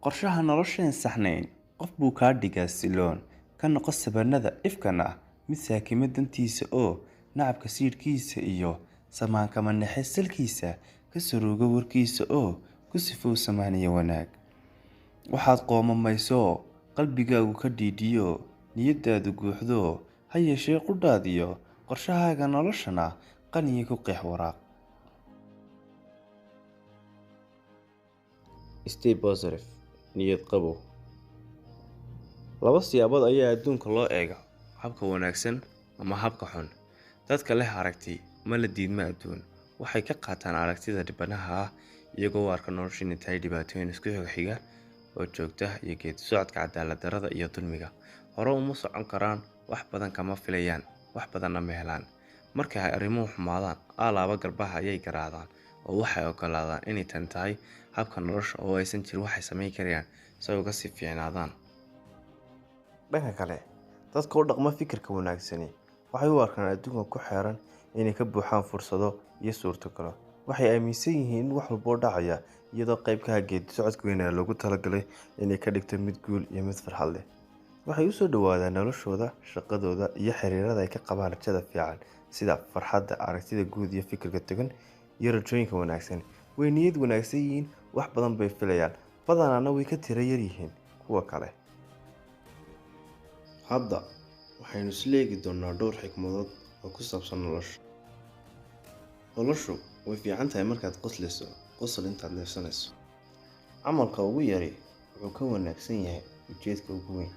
qorshaha nolosheen saxnayn qof buu kaa dhigaa siloon ka noqo sabanada ifkan ah mid saakima dantiisa oo nacabka siidhkiisa iyo samaanka manaxe salkiisa ka saruuga warkiisa oo ku sifow samaaniya wanaag waxaad qoomamayso qalbigaagu ka dhiidhiyo niyadaadu guuxdo ha yeeshee qudhaadiyo qorshahaaga noloshana qaniya ku qeex waraaq. Stay positive, niyad qabow. Laba siyaabood ayaa adduunka loo eega, habka wanaagsan ama habka xun. Dadka leh aragti ma la diidma adduun, waxay ka qaataan aragtida dhibanaha ah iyagoo u arka nolosha inay tahay dhibaatooyin isku xiga oo joogta iyo geedi socodka cadaalad darrada iyo dulmiga. Hore uma socon karaan, wax badan kama filayaan, wax badanna ma helaan. Marka ay arrimuhu xumaadaan, alaaba garbaha ayay garaacdaan oo waxay ogolaadaan inay tan tahay habka nolosha oo aysan jirin waxay samayn karayaan si ay uga sii fiicnaadaan. Dhanka kale, dadka u dhaqma fikirka wanaagsani waxay u arkaan adduunka ku xeeran inay ka buuxaan fursado iyo suurtagalo. Waxay aaminsan yihiin in wax walba oo dhacaya iyadoo qayb ka ah geedi socodka weyn ee loogu talagalay inay ka dhigto mid guul iyo mid farxad leh. Waxay u soo dhawaadaan noloshooda, shaqadooda iyo xiriirada ay ka qabaan rajada fiican sida farxadda, aragtida guud iyo fikirka togan iyo rajooyinka wanaagsan. Way niyad wanaagsan yihiin, wax badan bay filayaan, badanaana way ka tiro yar yihiin kuwa kale. Hadda waxaynu isla eegi doonaa dhowr xikmadood oo ku saabsan nolosha. Noloshu way fiican tahay markaad qoslayso, qosol intaad neefsanayso. Camalka ugu yari wuxuu ka wanaagsan yahay ujeedka ugu weyn.